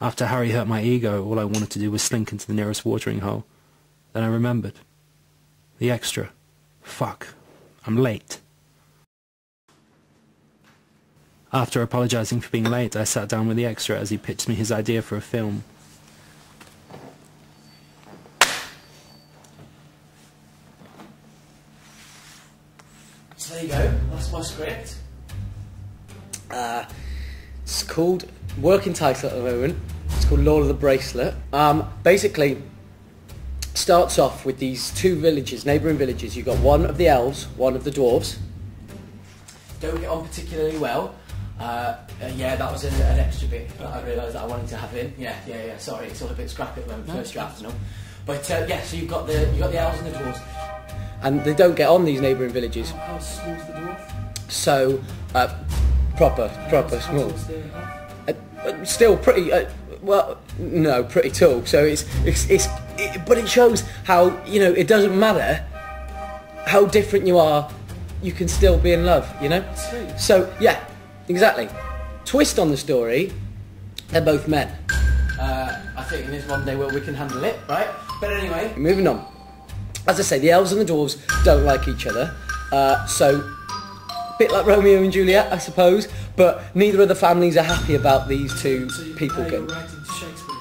After Harry hurt my ego, all I wanted to do was slink into the nearest watering hole. Then I remembered. The extra. Fuck. I'm late. After apologizing for being late, I sat down with the extra as he pitched me his idea for a film. So there you go, that's my script. It's called, working title at the moment, it's called Lord of the Bracelet. Basically, starts off with these two villages, neighbouring villages. You've got one of the elves, one of the dwarves. Don't get on particularly well. Yeah, that was an extra bit that I realised that I wanted to have in. Yeah, sorry, it's all a bit scrappy at the moment, first draft and all. But yeah, so you've got the elves and the dwarves. And they don't get on, these neighbouring villages. How small's the dwarf? So, proper small. Still pretty, well, no, pretty tall. So but it shows how, you know, it doesn't matter how different you are, you can still be in love, you know? Sweet. So, yeah, exactly. Twist on the story, they're both men. I think in this one day where we can handle it, right? But anyway, moving on. As I say, the elves and the dwarves don't like each other, so a bit like Romeo and Juliet, I suppose, but neither of the families are happy about these two people getting... So you're writing Shakespeare?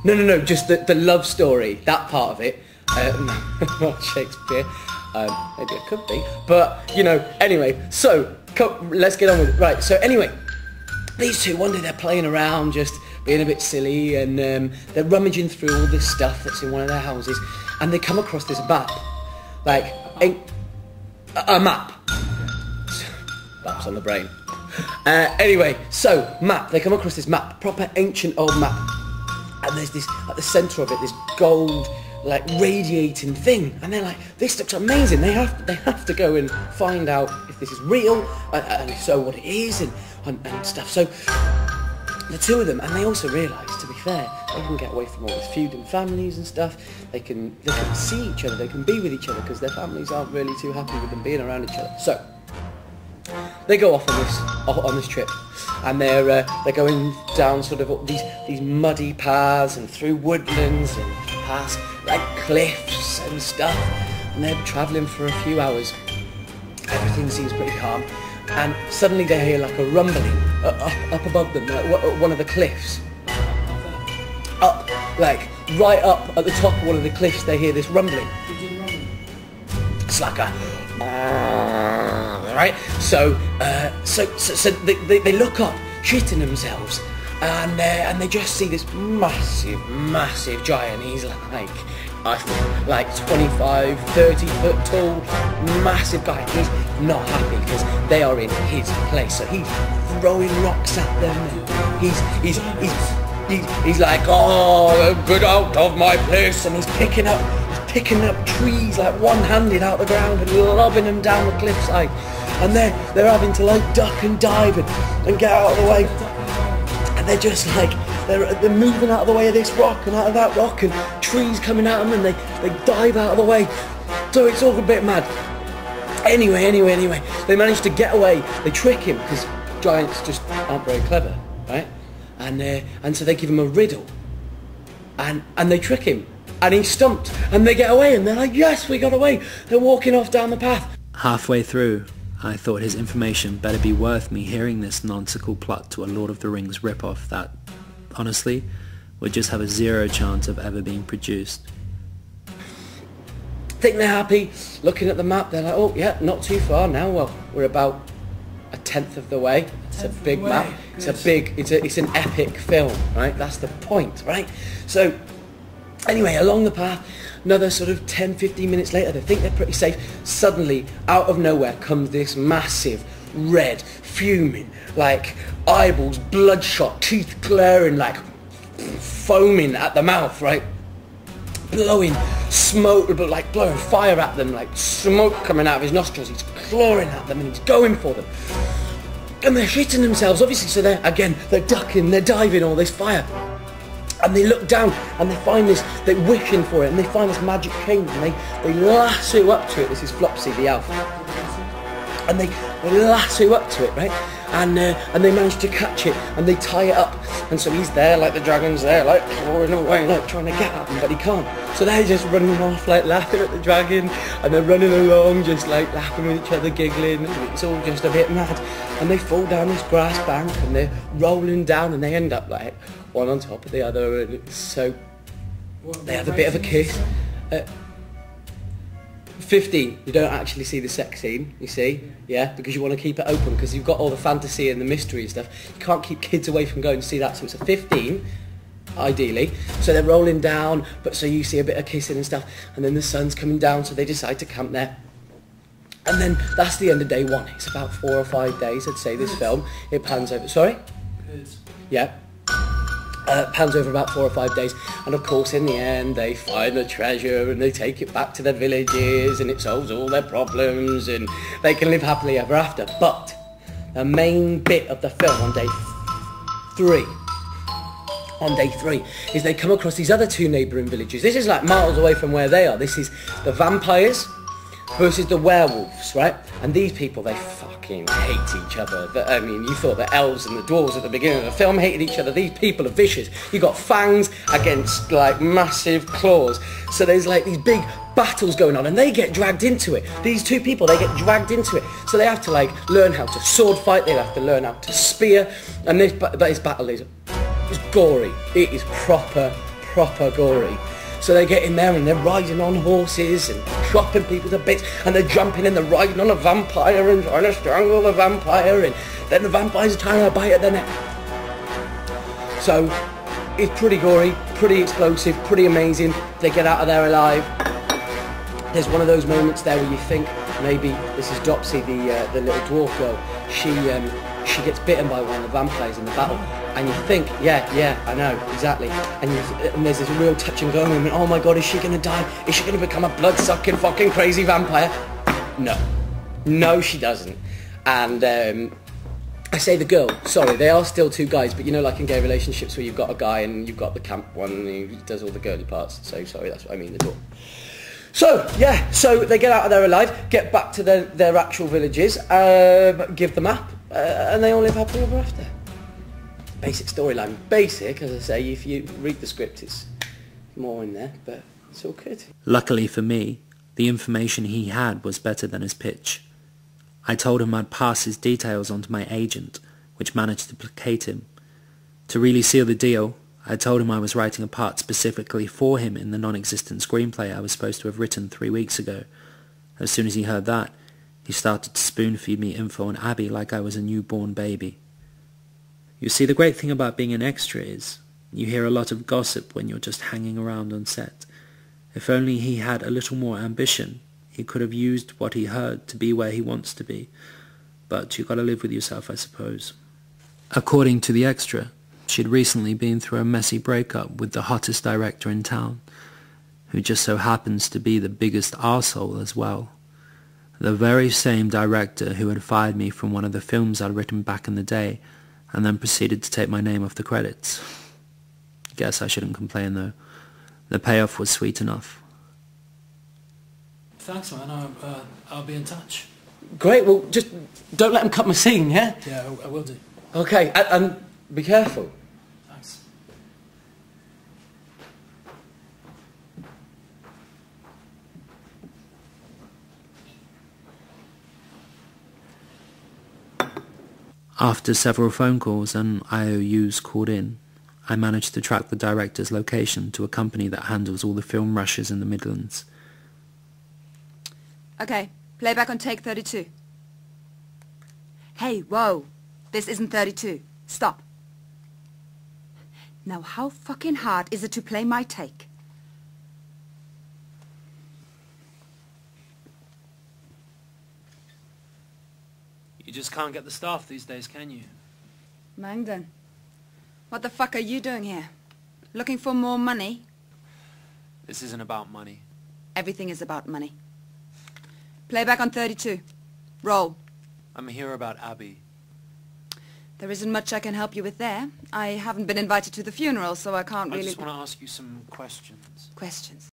No, just the love story, that part of it. Not Shakespeare, maybe it could be, but, you know, anyway, so, let's get on with it. Right, so anyway, these two, one day they're playing around, just being a bit silly, and they're rummaging through all this stuff that's in one of their houses, and they come across this map, like a map. Maps on the brain. Anyway, so map. They come across this map, proper ancient old map, and there's this at the centre of it, this gold, like radiating thing, and they're like, this looks amazing. They have to go and find out if this is real, and if so, what it is, and stuff. So the two of them, and they also realise, to be fair, they can get away from all this feuding families and stuff. They can see each other, they can be with each other, because their families aren't really too happy with them being around each other. So they go off on this trip, and they're going down sort of these muddy paths and through woodlands and past like cliffs and stuff, and they're travelling for a few hours. Everything seems pretty calm. And suddenly they hear like a rumbling up above them, like one of the cliffs. Up, like right up at the top of one of the cliffs, they hear this rumbling. It's like a right. So they look up, shitting themselves, and they just see this massive giant. He's like 25, 30 foot tall, massive guy. He's not happy because they are in his place, so he's throwing rocks at them. He's like, oh, get out of my place, and he's picking up trees like one-handed out the ground and lobbing them down the cliffside, and they're having to like duck and dive and get out of the way, and they're just like they're moving out of the way of this rock and out of that rock, and trees coming at them, and they dive out of the way. So it's all a bit mad. Anyway, they manage to get away. They trick him, because giants just aren't very clever, right? And so they give him a riddle, and they trick him, and he's stumped, and they get away, and they're like, yes, we got away. They're walking off down the path. Halfway through, I thought his information better be worth me hearing this nonsensical plot to a Lord of the Rings rip-off that, honestly, would just have a 0 chance of ever being produced. Think they're happy, looking at the map, they're like, oh yeah, not too far now. Well, we're about a 10th of the way. It's a big map. It's an epic film, right? That's the point, right? So anyway, along the path, another sort of 10-15 minutes later, they think they're pretty safe. Suddenly, out of nowhere comes this massive, red, fuming, like eyeballs bloodshot, teeth glaring, like foaming at the mouth, right? Blowing smoke, like blowing fire at them, like smoke coming out of his nostrils. He's clawing at them and he's going for them. And they're shitting themselves, obviously, so they're ducking, they're diving all this fire. And they look down and they find this, they're wishing for it, and they find this magic chain, and they lasso up to it. This is Flopsy the elf. And they lasso up to it, right? And they manage to catch it, and they tie it up And so he's there, like the dragon's there, like clawing away, like trying to get at him, but he can't. So they're just running off, like laughing at the dragon, and they're running along, just like laughing with each other, giggling, and it's all just a bit mad. And they fall down this grass bank, and they're rolling down, and they end up like one on top of the other, and it's so they have a bit of a kiss. 15, you don't actually see the sex scene, you see, yeah, because you want to keep it open, because you've got all the fantasy and the mystery and stuff. You can't keep kids away from going to see that, so it's a 15, ideally. So they're rolling down, but so you see a bit of kissing and stuff, and then the sun's coming down, so they decide to camp there. And then that's the end of day one. It's about 4 or 5 days, I'd say, this film. It pans over, sorry? Yeah. Pans over about 4 or 5 days, and of course in the end they find the treasure and they take it back to their villages and it solves all their problems and they can live happily ever after. But the main bit of the film on day three is they come across these other 2 neighbouring villages. This is like miles away from where they are. This is the vampires versus the werewolves, right? And these people, they fucking hate each other. I mean, you thought the elves and the dwarves at the beginning of the film hated each other. These people are vicious. You got fangs against like massive claws. So there's like these big battles going on and they get dragged into it. These 2 people, they get dragged into it. So they have to like learn how to sword fight. They have to learn how to spear. And this battle is gory. It is proper gory. So they get in there and they're riding on horses and chopping people to bits, and they're jumping and they're riding on a vampire and trying to strangle the vampire, and then the vampires are trying to bite at their neck. So it's pretty gory, pretty explosive, pretty amazing. They get out of there alive. There's one of those moments there where you think maybe this is Dopsy, the little dwarf girl. She gets bitten by one of the vampires in the battle, and you think, yeah, I know, exactly. And there's this real touch and go moment. Oh my God, is she going to die? Is she going to become a blood-sucking fucking crazy vampire? No, she doesn't. And I say the girl, sorry, they are still 2 guys, but you know, like in gay relationships where you've got a guy and you've got the camp one and he does all the girly parts. So sorry, that's what I mean, the dwarf. So, yeah, so they get out of there alive, get back to their actual villages, give the map, and they all live happily ever after. Basic storyline. Basic, as I say, if you read the script, it's more in there, but it's all good. Luckily for me, the information he had was better than his pitch. I told him I'd pass his details on to my agent, which managed to placate him. To really seal the deal, I told him I was writing a part specifically for him in the non-existent screenplay I was supposed to have written 3 weeks ago. As soon as he heard that, he started to spoon-feed me info on Abby like I was a newborn baby. You see, the great thing about being an extra is you hear a lot of gossip when you're just hanging around on set. If only he had a little more ambition, he could have used what he heard to be where he wants to be. But you gotta live with yourself, I suppose. According to the extra, she'd recently been through a messy breakup with the hottest director in town, who just so happens to be the biggest arsehole as well. The very same director who had fired me from one of the films I'd written back in the day, and then proceeded to take my name off the credits. Guess I shouldn't complain though. The payoff was sweet enough. Thanks, man. I'll be in touch. Great, well, just don't let them cut my scene, yeah? Yeah, I will do. Okay, and be careful. Thanks. After several phone calls and IOUs called in, I managed to track the director's location to a company that handles all the film rushes in the Midlands. Okay, playback on take 32. Hey, whoa, this isn't 32. Stop. Now how fucking hard is it to play my take? You just can't get the staff these days, can you? Langdon, what the fuck are you doing here? Looking for more money? This isn't about money. Everything is about money. Playback on 32. Roll. I'm here about Abby. There isn't much I can help you with there. I haven't been invited to the funeral, so I can't really... I just want to ask you some questions. Questions?